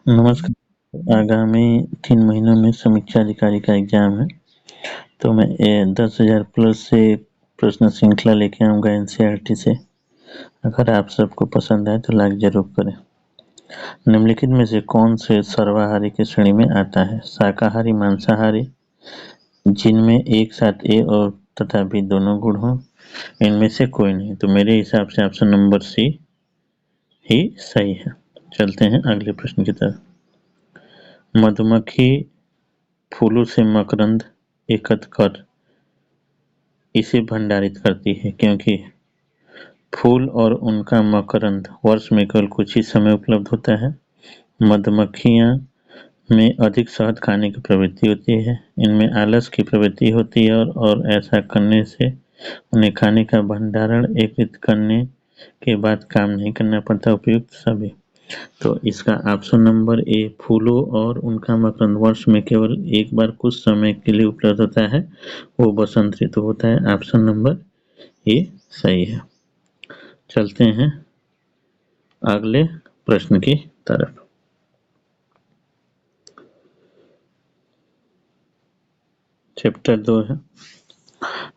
नमस्कार। आगामी 3 महीनों में समीक्षा अधिकारी का एग्जाम है, तो मैं 10,000 प्लस से प्रश्न श्रृंखला लेके आऊँगा एनसीईआरटी से। अगर आप सबको पसंद आए तो लाइक जरूर करें। निम्नलिखित में से कौन से सर्वाहारी की श्रेणी में आता है? शाकाहारी, मांसाहारी, जिनमें एक साथ ए और तथा बी दोनों गुण हो, इनमें से कोई नहीं। तो मेरे हिसाब से ऑप्शन नंबर सी ही सही है। चलते हैं अगले प्रश्न की तरफ। मधुमक्खी फूलों से मकरंद एकत्र कर इसे भंडारित करती है, क्योंकि फूल और उनका मकरंद वर्ष में केवल कुछ ही समय उपलब्ध होता है। मधुमक्खियां में अधिक शहद खाने की प्रवृत्ति होती है। इनमें आलस की प्रवृत्ति होती है और ऐसा करने से उन्हें खाने का भंडारण एकत्रित करने के बाद काम नहीं करना पड़ता। उपयुक्त सभी। तो इसका ऑप्शन नंबर ए, फूलों और उनका मकरंद वर्ष में केवल एक बार कुछ समय के लिए उपलब्ध होता है, वो बसंत ऋतु होता है। ऑप्शन नंबर ए सही है। चलते हैं अगले प्रश्न की तरफ। चैप्टर 2 है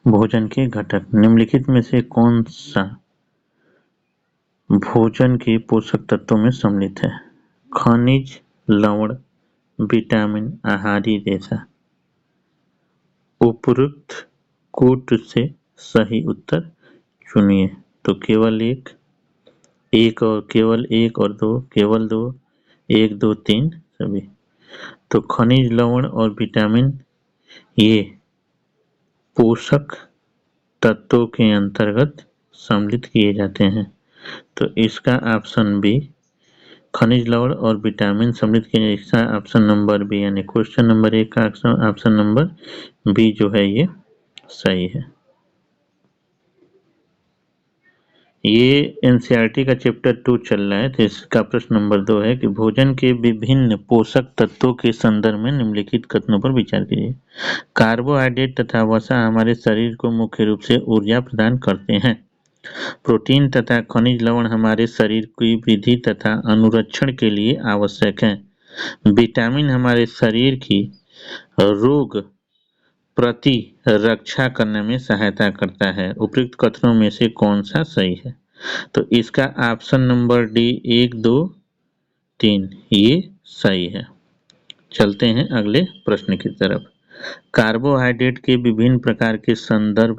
भोजन के घटक। निम्नलिखित में से कौन सा भोजन के पोषक तत्वों में सम्मिलित है? खनिज, लवण, विटामिन, आहारी रेशा। उपरोक्त कोट से सही उत्तर चुनिए। तो केवल एक और केवल एक और दो, केवल दो, 1 2 3 सभी। तो खनिज, लवण और विटामिन ये पोषक तत्वों के अंतर्गत सम्मिलित किए जाते हैं। तो इसका ऑप्शन बी, खनिज, लवण और विटामिन सम्मिलित किए, इसका ऑप्शन नंबर बी यानी क्वेश्चन नंबर 1 का ऑप्शन नंबर बी जो है ये सही है। ये एनसीईआरटी का चैप्टर 2 चल रहा है, तो इसका प्रश्न नंबर 2 है कि भोजन के विभिन्न पोषक तत्वों के संदर्भ में निम्नलिखित कथनों पर विचार कीजिए। कार्बोहाइड्रेट तथा वसा हमारे शरीर को मुख्य रूप से ऊर्जा प्रदान करते हैं। प्रोटीन तथा खनिज लवण हमारे शरीर की वृद्धि तथा अनुरक्षण के लिए आवश्यक हैं। विटामिन हमारे शरीर की रोग प्रतिरक्षा करने में सहायता करता है। उपयुक्त कथनों में से कौन सा सही है? तो इसका ऑप्शन नंबर डी 1 2 3 ये सही है। चलते हैं अगले प्रश्न की तरफ। कार्बोहाइड्रेट के विभिन्न प्रकार के संदर्भ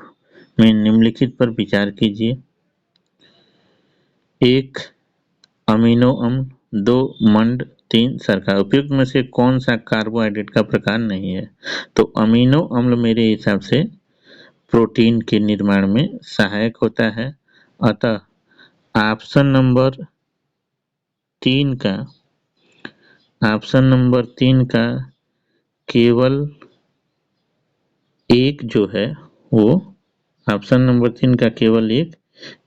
में निम्नलिखित पर विचार कीजिए। 1 अमीनो अम्ल, 2 मंड, 3 शर्करा। उपयुक्त में से कौन सा कार्बोहाइड्रेट का प्रकार नहीं है? तो अमीनो अम्ल मेरे हिसाब से प्रोटीन के निर्माण में सहायक होता है, अतः ऑप्शन नंबर 3 का केवल एक जो है वो ऑप्शन नंबर 3 का केवल एक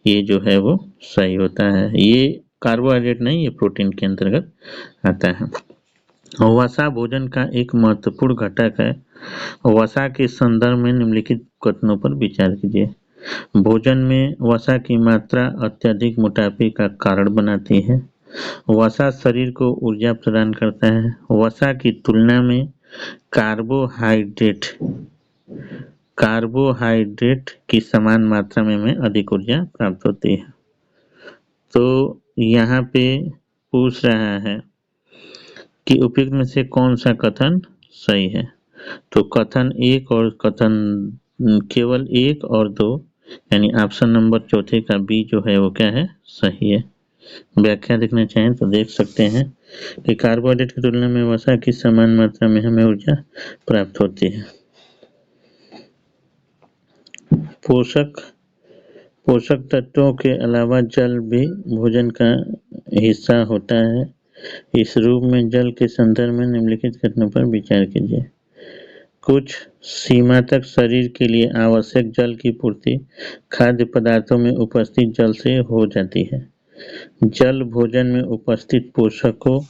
ये जो है वो सही होता है। ये कार्बोहाइड्रेट नहीं, ये प्रोटीन के अंतर्गत आता है। वसा भोजन का एक महत्वपूर्ण घटक है। वसा के संदर्भ में निम्नलिखित कथनों पर विचार कीजिए। भोजन में वसा की मात्रा अत्यधिक मोटापे का कारण बनाती है। वसा शरीर को ऊर्जा प्रदान करता है। वसा की तुलना में कार्बोहाइड्रेट की समान मात्रा में हमें अधिक ऊर्जा प्राप्त होती है। तो यहाँ पे पूछ रहा है कि उपयुक्त में से कौन सा कथन सही है? तो कथन 1 और कथन केवल 1 और 2 यानी ऑप्शन नंबर चौथे का बी जो है वो क्या है? सही है। व्याख्या देखना चाहें तो देख सकते हैं कि कार्बोहाइड्रेट की तुलना में वसा की समान मात्रा में हमें ऊर्जा प्राप्त होती है। पोषक तत्वों के अलावा जल भी भोजन का हिस्सा होता है। इस रूप में जल के संदर्भ में निम्नलिखित कथनों पर विचार कीजिए। कुछ सीमा तक शरीर के लिए आवश्यक जल की पूर्ति खाद्य पदार्थों में उपस्थित जल से हो जाती है। जल भोजन में उपस्थित पोषकों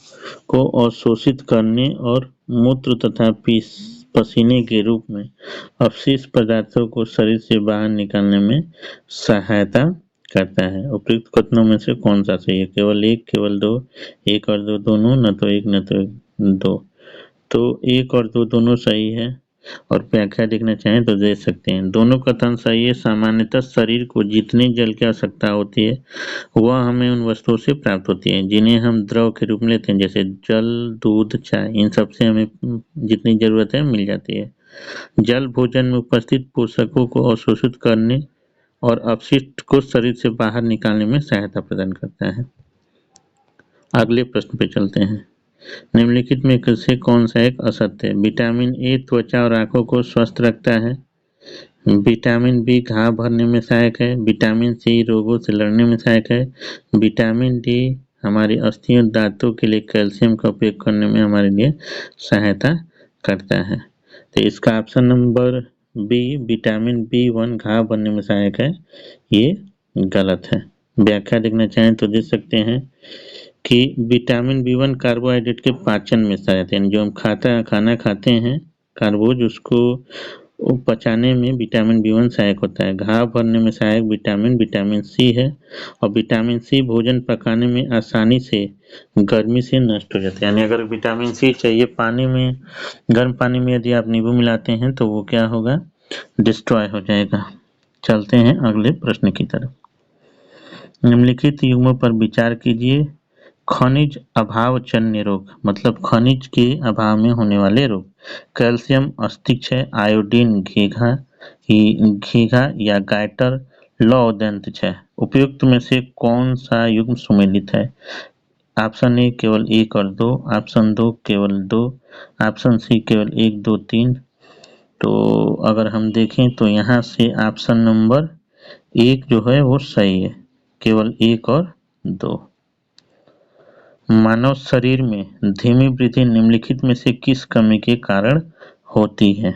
को अवशोषित करने और मूत्र तथा पसीने के रूप में अपशिष्ट पदार्थों को शरीर से बाहर निकालने में सहायता करता है। उपयुक्त कथनों में से कौन सा सही है? केवल एक, केवल दो, एक और दो दोनों, न तो एक न तो दो। तो एक और दो दोनों सही है, और व्याख्या देखना चाहें तो दे सकते हैं। दोनों कथन सही है। सामान्यतः शरीर को जितने जल की आवश्यकता होती है वह हमें उन वस्तुओं से प्राप्त होती है जिन्हें हम द्रव के रूप में लेते हैं, जैसे जल, दूध, चाय। इन सब से हमें जितनी जरूरत है मिल जाती है। जल भोजन में उपस्थित पोषकों को अवशोषित करने और अपशिष्ट को शरीर से बाहर निकालने में सहायता प्रदान करता है। अगले प्रश्न पे चलते हैं। निम्नलिखित में से कौन सा एक असत्य है? विटामिन ए त्वचा और आंखों को स्वस्थ रखता है। विटामिन बी घाव भरने में सहायक है। विटामिन सी रोगों से लड़ने में सहायक है। विटामिन डी हमारी अस्थियों दांतों के लिए कैल्शियम का उपयोग करने में हमारे लिए सहायता करता है। तो इसका option number B, vitamin B1 घाव भरने में सहायक है, ये गलत है। व्याख्या देखना चाहें तो देख सकते हैं कि विटामिन B1 कार्बोहाइड्रेट के पाचन में सहायक है। जो हम खाना खाते हैं कार्बोज, उसको पचाने में विटामिन B1 सहायक होता है। घाव भरने में सहायक विटामिन सी है, और विटामिन सी भोजन पकाने में आसानी से गर्मी से नष्ट हो जाता है। यानी अगर विटामिन सी चाहिए पानी में, गर्म पानी में यदि आप नींबू मिलाते हैं तो वो क्या होगा? डिस्ट्रॉय हो जाएगा। चलते हैं अगले प्रश्न की तरफ। निम्नलिखित युग्मों पर विचार कीजिए। खनिज अभावजन्य रोग, मतलब खनिज के अभाव में होने वाले रोग। कैल्शियम अस्थिक्षय, आयोडीन घीघा या गायटर लौह क्षय। उपयुक्त में से कौन सा युग्म सुमेलित है? ऑप्शन ए केवल एक और दो, ऑप्शन दो केवल दो, ऑप्शन सी केवल एक, दो, तीन। तो अगर हम देखें तो यहाँ से ऑप्शन नंबर एक जो है वो सही है, केवल एक और दो। मानव शरीर में धीमी वृद्धि निम्नलिखित में से किस कमी के कारण होती है?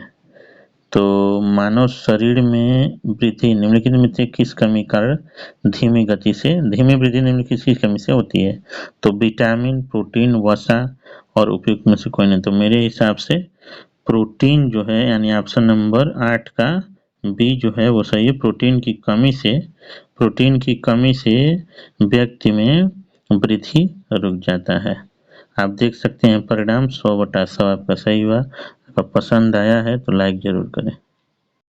तो मानव शरीर में वृद्धि निम्नलिखित में से किस कमी के कारण धीमी वृद्धि निम्नलिखित किस कमी से होती है? तो विटामिन, प्रोटीन, वसा और उपयुक्त में से कोई नहीं। तो मेरे हिसाब से प्रोटीन जो है, यानी ऑप्शन नंबर 8 का बी जो है वो सही है। प्रोटीन की कमी से व्यक्ति में वृद्धि रुक जाता है। आप देख सकते हैं परिणाम 100/100 आपका सही हुआ। अगर पसंद आया है तो लाइक जरूर करें।